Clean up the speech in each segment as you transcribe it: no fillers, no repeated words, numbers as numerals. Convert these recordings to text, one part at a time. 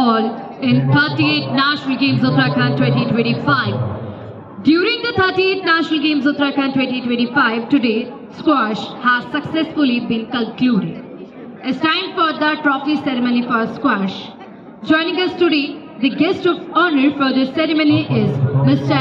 all in 38 National Games Uttarakhand 2025. During the 38 National Games Uttarakhand 2025, today, squash has successfully been concluded. It's time for the trophy ceremony for squash. Joining us today, the guest of honor for this ceremony is Mr.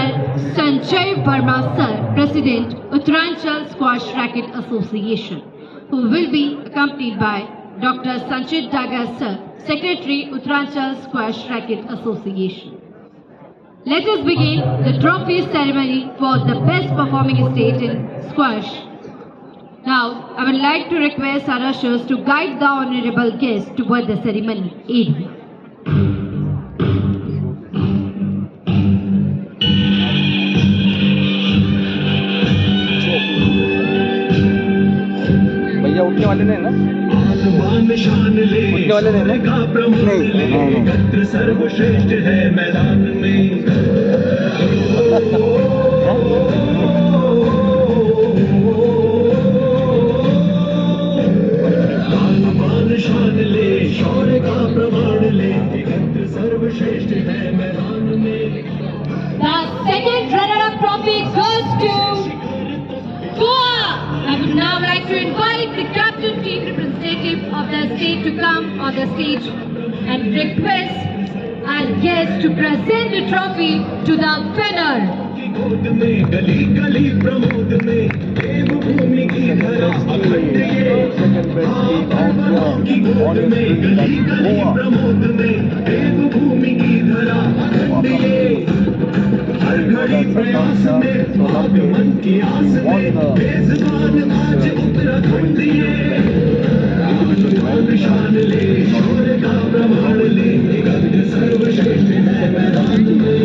Sanjay Verma Sir, President, Uttaranchal Squash Racket Association, who will be accompanied by Dr. Sanchit Daga Sir, Secretary, Uttaranchal Squash Racket Association. Let us begin the trophy ceremony for the best performing state in squash. Now, I would like to request our ushers to guide the honorable guests toward the ceremony area. भैया उठने वाले नहीं ना उठने वाले नहीं ना नहीं सर्वश्रेष्ठ है मैदान में शान ले शौर्य का प्रमाण ले सर्वश्रेष्ठ है मैदान में. The second runner-up trophy goes to Goa. I would now like to invite the captain team representative of the state to come on the stage and request our guests to present the trophy to the winner. गली गली प्रमोद में देवभूमि की धरा अखंड ये की गोद में गली गली प्रमोद में देवभूमि की धरा अखंड ये हर घड़ी प्रयास में आगमन की आस में बेज़बान आज उत्तराखंड ये शान ले शौर्य का प्रमाण ले गद्य सर्वश्रेष्ठ है मैदान में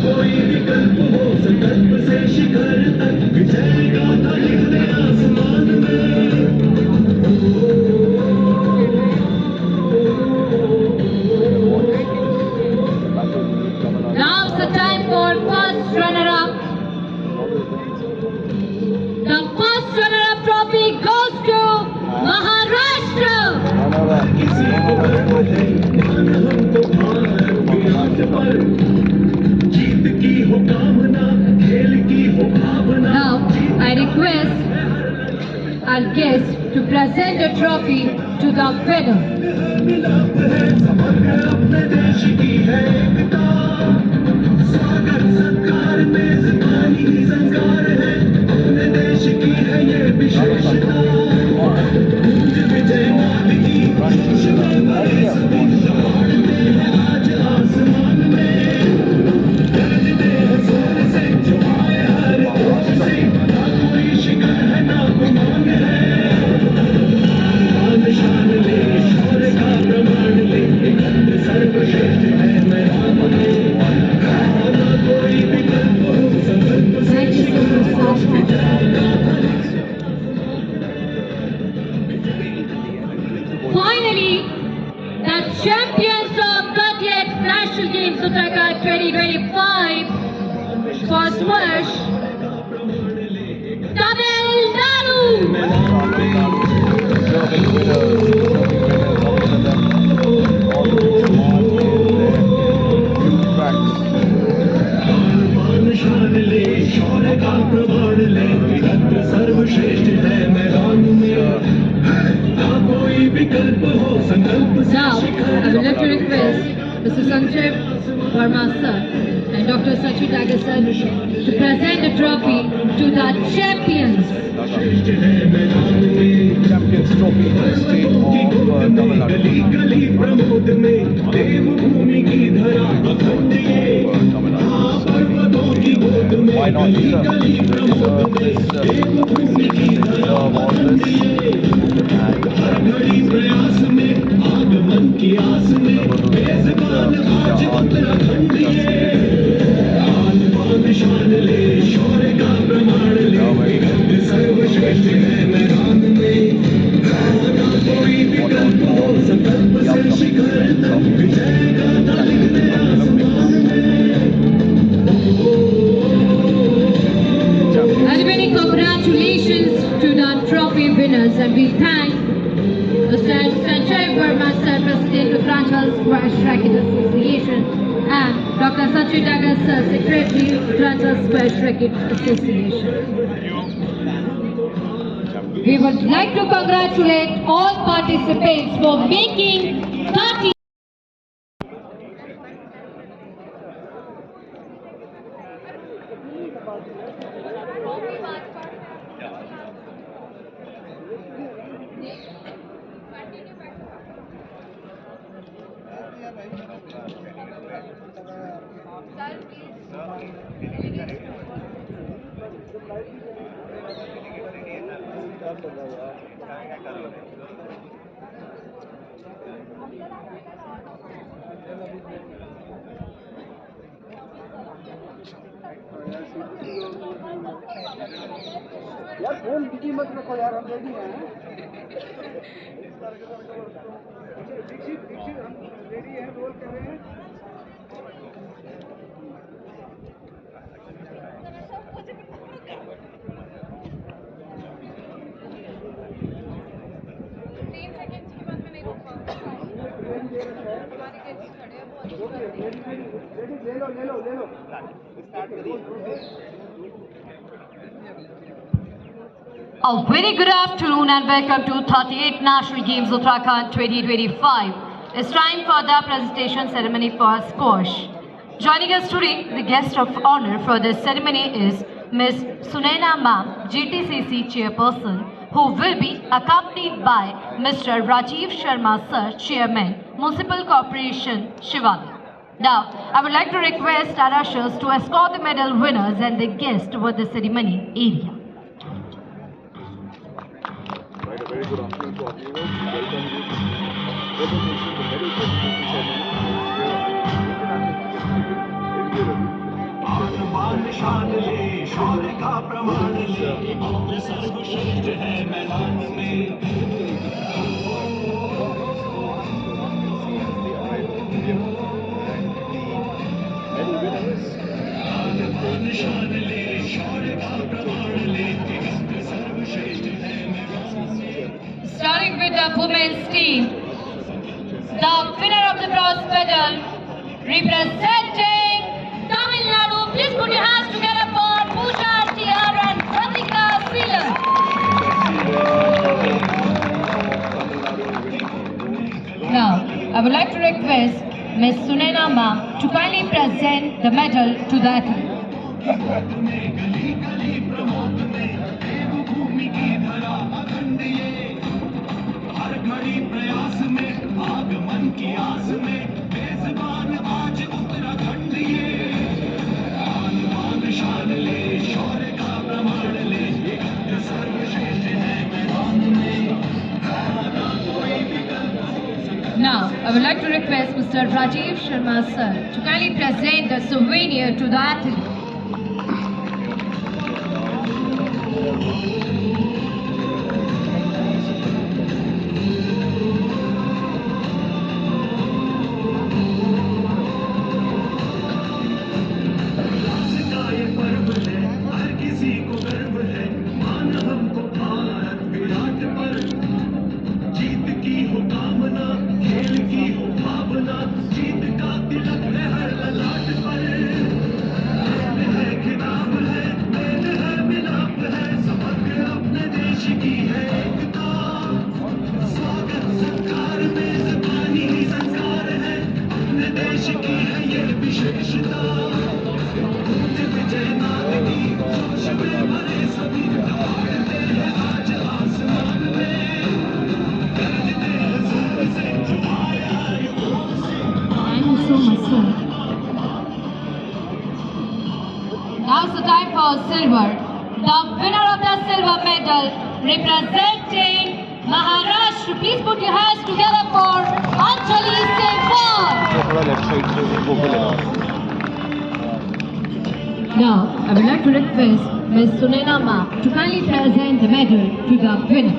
कोई विकल्प हो संकल्प से शिखर तक विजय गाथा लिख दे आसमान में. Now's the time for first runner-up. The first runner-up trophy goes to Maharashtra. Now, I request our guests to present the trophy to the winner. Finally, the champions of 38th National Games Uttarakhand 2025 for squash, Tamil Nadu. शौर्य का प्रमाण ले सर्वश्रेष्ठ है मैदान में कोई विकल्प हो संकल्प. Now, I would like to request Mr. Sanjay Verma Sir and Dr. Sanchit Daga Sir to present the trophy to the champions. Champions trophy for the state of Tamil Nadu. गली प्रमोद में देवभूमि की धरा अखंड ये पर्वतों की गोद में गली गली प्रमोद में देवभूमि की धरा अखंड ये हर घड़ी प्रयास में आगमन की आस में बेज़बान आज उत्तराखंड ये आन बान शान ले शौर्य का प्रमाण ले गद्य सर्वश्रेष्ठ है मैदान में कोई विकल्प हो संकल्प से शिखर तक विजय गाथा लिख दे आसमान में. And many congrats Squash Racket Association, and Dr. Sachin Dagas, Secretary, Uttarakhand Squash Racket Association. We would like to congratulate all participants for making 30. यार फोन बिजी मत रखो यार, हम रेडी हैं। दीक्षित हम रेडी हैं, रोल कर रहे हैं। ले लो। A very good afternoon and welcome to 38th National Games Uttarakhand 2025. It's time for the presentation ceremony for squash. Joining us today, the guest of honor for this ceremony is Ms. Sunaina Ma'am, GTCC Chairperson, who will be accompanied by Mr. Rajiv Sharma Sir, Chairman, Municipal Corporation, Shivali. Now, I would like to request our ushers to escort the medal winners and the guests over the ceremony area. Right, a very good afternoon to all viewers. Welcome you to presentation, the medal presentation ceremony Starting with the women's team, the winner of the bronze medal, representing Tamil Nadu, please put your hands together for Pooja TR and Pratika Seeler. Now, I would like to request Ms. Sunaina Ma'am to kindly present the medal to the athlete. Now, I would like to request Mr. Rajiv Sharma Sir to kindly present the souvenir to the athlete. Now's the time for silver. The winner of the silver medal, representing Maharashtra. Please put your hands together for Anjali Sehwag. थोड़ा left side से focal लगा। Now, I would like to request Ms. Sunaina Ma'am to kindly present the medal to the winner.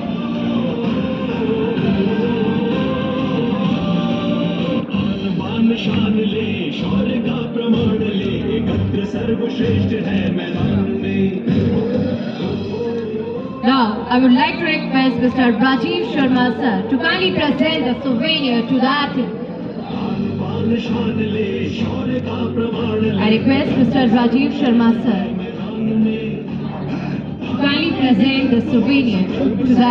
Now, I would like to request Mr. Rajiv Sharma Sir to kindly present the souvenir to the athlete. I request Mr. Rajiv Sharma sir to kindly present the souvenir to the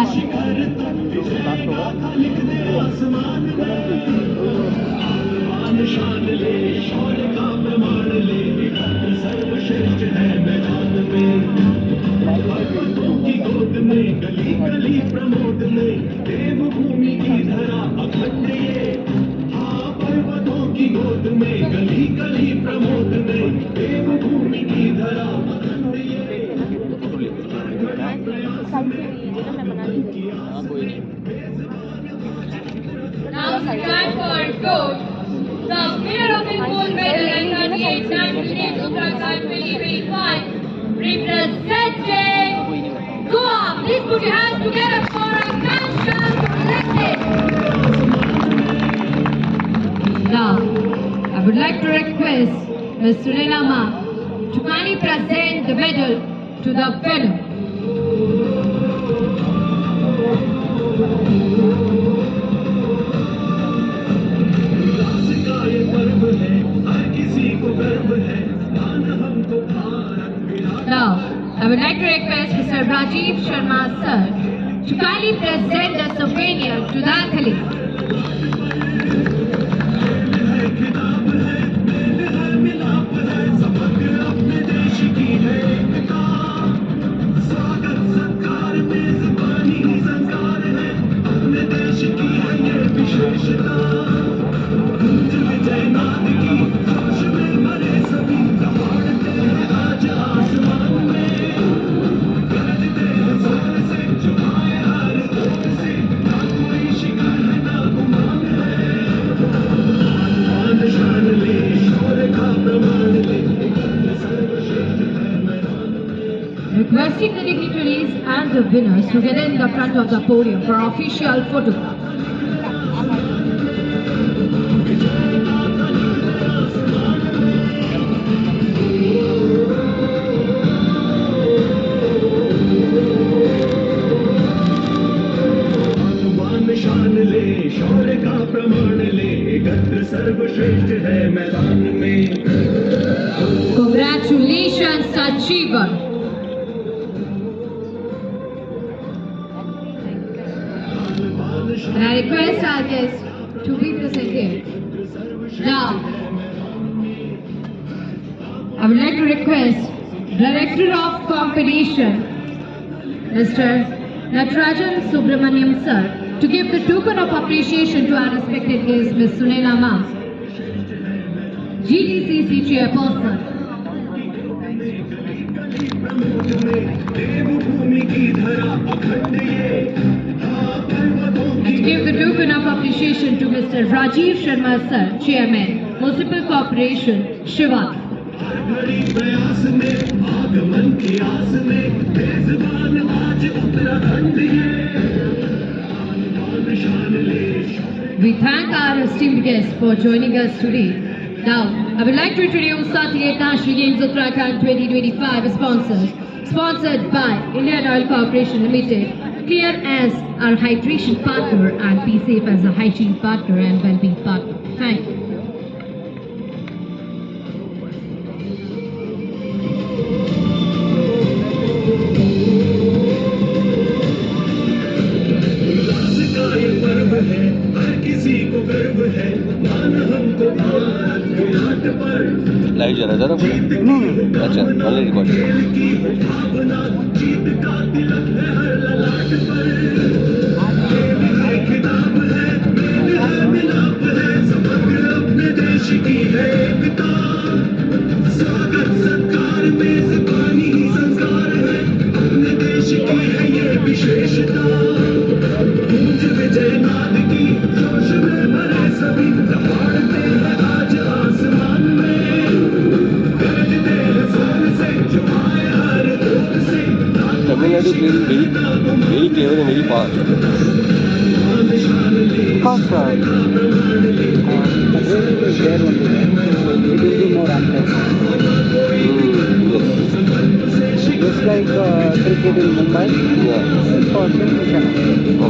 Pramod में देवभूमि की धरा अखंड ये पर्वतों की गोद में गली गली प्रमोद में देवभूमि की धरा अखंड ये Now it's time for gold. The winner of the gold medal at 38 National Games Uttarakhand 2025 representing Goa. Please put your hands together for a mention selected. Now, I would like to request Ms. Sunela Ma to kindly present the medal to the winner. Now, I would like to request Mr. Rajiv Sharma sir to kindly present the souvenir to the athlete. Requesting the dignitaries and the winners to get in the front of the podium for official photograph. शान ले शौर्य का प्रमाण ले गद्र सर्वश्रेष्ठ है मैदान में Congratulations, achiever. And I request our guests to be present here. Now, I would like to request Director of Competition, Mr. Natarajan Subramaniam sir, to give the token of appreciation to our respected guest, Ms. Sunela Ma, GTCC Chairperson. देवभूमि की धरा अखंड ये And to give the token of appreciation to Mr. Rajiv Sharma sir, Chairman, Municipal Corporation, Shiva. घड़ी प्रयास में आगमन की आस में मेजबान आज उत्तराखंड ये शान ले We thank our esteemed guests for joining us today. Now, I would like to introduce 38 National Games Uttarakhand 2025 sponsors. Sponsored by Indian Oil Corporation Limited, Clear as our hydration partner and Be Safe as a hygiene partner and well-being partner. Thank you. उल्लास का ये पर्व है हर किसी को गर्व है मान हमको भारत विराट पर लाइव जा रहा है जरा अच्छा ऑलरेडी रिकॉर्ड खेल की भावना जीत का तिलक है हर ललाट पर खिताब है मेल है मिलाप है समग्र अपने देश की है एकता स्वागत सत्कार मेजबानी संस्कार है अपने देश की है ये विशेषता गूंज विजय नाद की जोश में भरे सभी दहाड़ते हैं आज आसमान में गरजते हैं जोर से जो आए हर ओर से Tamil Nadu very clever and very fast. Because there only, it will be more active. Just like cricket in Mumbai, for Chennai.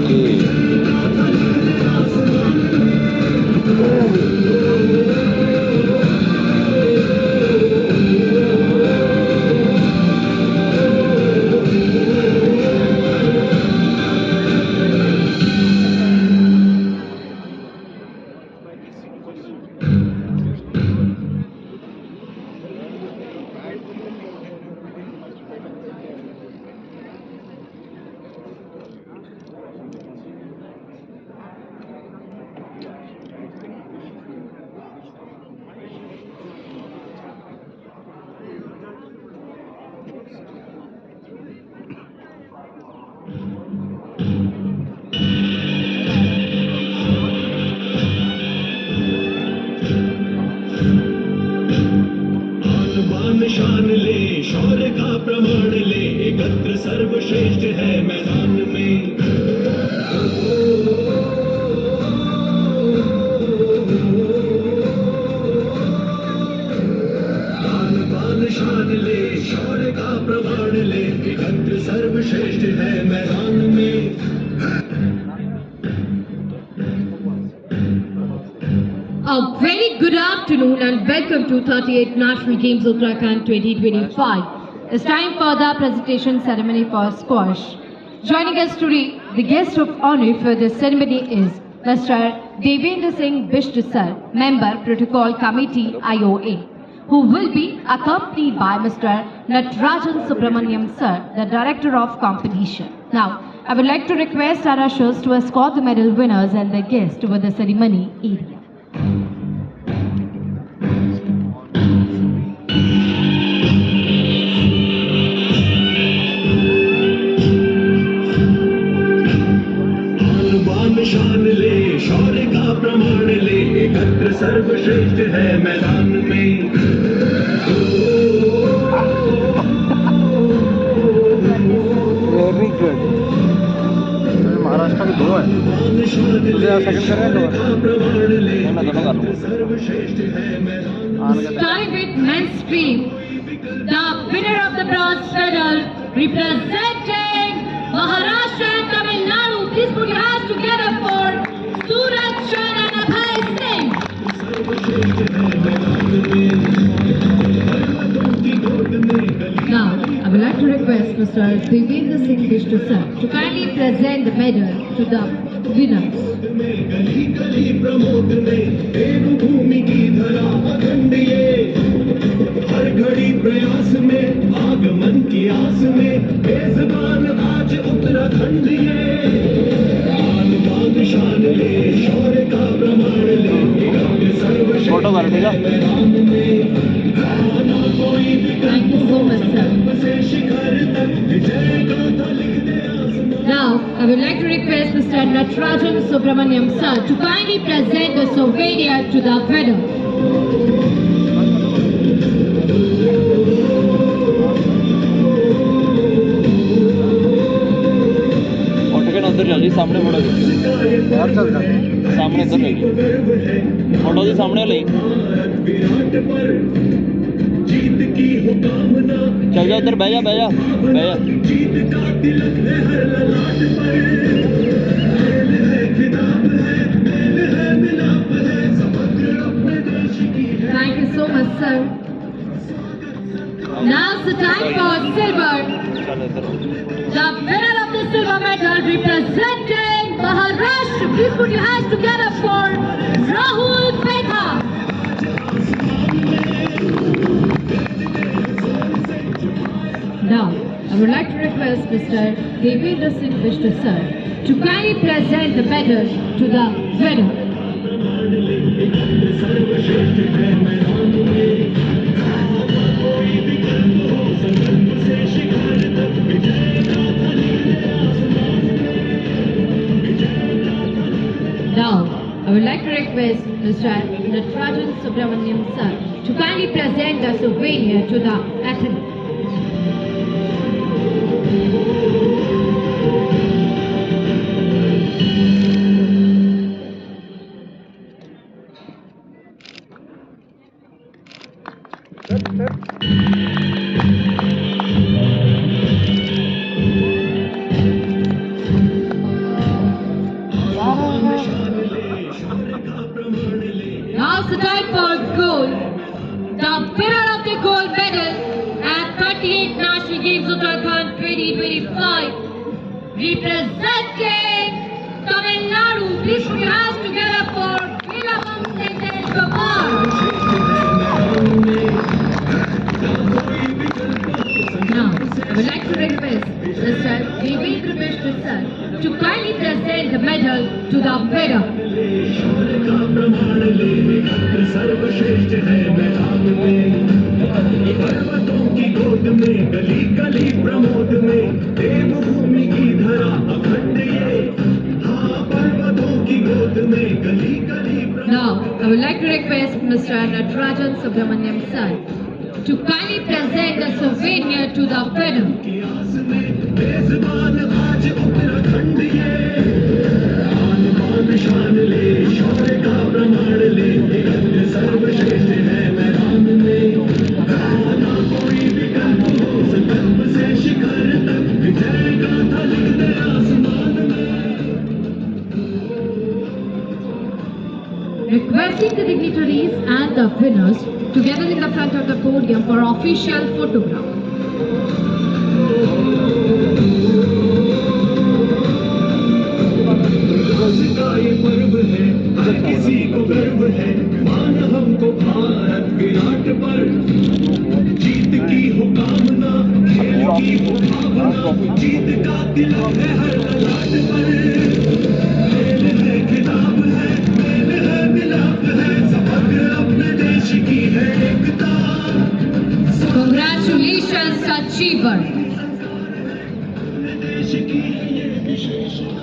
Okay. शान ले, शौर्य का प्रमाण ले, एकत्र सर्वश्रेष्ठ है मैदान में। बान शान ले, शौर्य का प्रमाण ले, एकत्र सर्वश्रेष्ठ है मैदान में। A very good afternoon and welcome to 38th National Games Uttarakhand 2025. It's time for the presentation ceremony for squash. Joining us today, the guest of honor for the ceremony is Mr. Devendra Singh Bishtu sir, Member Protocol Committee IOA, who will be accompanied by Mr. Natarajan Subramaniam sir, the Director of Competition. Now, I would like to request our ushers to escort the medal winners and their guests over the ceremony area. शान ले, शौर्य का प्रमाण ले, एकत्र सर्वश्रेष्ठ है मैदान में। Very good. महाराष्ट्र के दो है, तुझे सेकंड करेंगे तो मैं दोनों कर लूँगा। Starting with men's stream, the winner of the bronze medal representing Maharashtra and Tamil Nadu. Please put your hands together for Suraj Chan and Abhay Singh. Now, I would like to request Mr. Devendra Singh Bishtu sir to kindly present the medal to the winners. गली गली प्रमोद में, देवभूमि की धरा अखंड ये, हर घड़ी प्रयास में, आगमन की आस में, मेजबान आज उत्तराखंड ये। आन बान शान ले, शौर्य का प्रमाण ले, एकत्र सर्वश्रेष्ठ मैदान में। आना कोई Thank you so much, sir. से शिखर तक विजय गाथा लिख दे आसमान। Now, I would like to request Mr. Natarajan Subramaniam sir to kindly present the souvenir to the winner. उधर जल्दी सामने फोटो यार चल जा। सामने उधर ले फोटो दी सामने ले विराट पर जीत की हो कामना, चल जा उधर बह जा जीत का तिलक है हर ललाट पर। खेल है खिताब है, मेल है मिलाप है, समग्र अपने देश की है। Thank you so much, sir. Now's the time for silver. चल इधर The winner of the silver medal representing Maharashtra. Please put your hands together for Rahul Petha. Now, I would like to request Mr. Devendra Singh Bishtu sir to kindly present the medal to the winner. Now, I would like to request Mr. Natarajan Subramaniam sir to kindly present the souvenir to the athlete. Now's the time for gold. The winner of the gold medal at 38th National Games Uttarakhand 2025, representing Tamil Nadu. Please put your hands together for Veeramam Singh Kumar. Now, I would like to request Mr. Devendra Bishtu sir to kindly present the medal to the winner. शौर्य का प्रमाण ले, एकत्र सर्वश्रेष्ठ है मैदान में। पर्वतों की गोद में, गली गली प्रमोद में, देवभूमि की धरा अखंड ये। हाँ, पर्वतों की गोद में, गली गली Now, I would like to request Mr. Natarajan Subramaniam sir to kindly present a souvenir to the winner. बेज़बान आज उत्तराखंड ये आन बान शान ले शौर्य का प्रमाण ले तिरंग सर्वश्रेष्ठ है मैदान में ना कोई विकल्प हो संकल्प से शिखर तक विजय गाथा लिख दे आसमान में Requesting the dignitaries and the winners to gather in the front of the podium for official photograph. का ये पर्व है हर किसी को गर्व है मान हमको भारत विराट पर जीत की हो कामना खेल की हो भावना जीत का तिलक है हर ललाट पर खेल है खिताब है मेल है मिलाप है समग्र अपने देश की है एकता Congratulations, achiever. देश की है ये विशेषता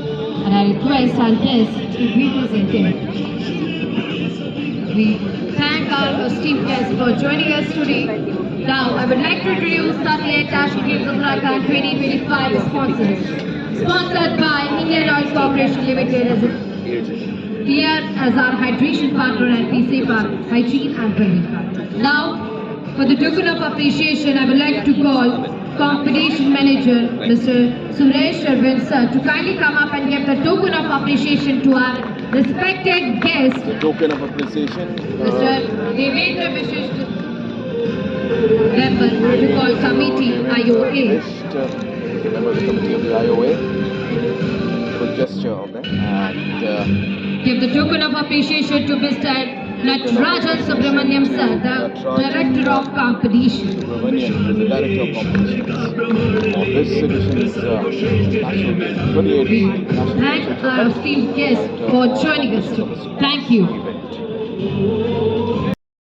And I request our guests to be presented. We thank our esteemed guests for joining us today. Now, I would like to introduce 38th National Games Uttarakhand 2025 sponsors. Sponsored by Indian Oil Corporation Limited as here as our hydration partner and PC Park Hygiene and Wellness partner. Now, for the token of appreciation, I would like to call Competition Manager Mr. Suresh Arvind sir to kindly come up and give the token of appreciation to our respected guest, Token of appreciation. Mr. Devendra Vishish, member Protocol Committee IOA. Member of the committee of the IOA. Good gesture of that. And Give the token of appreciation to Mr. Natarajan Subramaniam sir, the Director of Competition. Subramanian is the director of competitions of this edition's National Games, 28th National Thank Games our esteemed guests for joining us today. Thank you. event.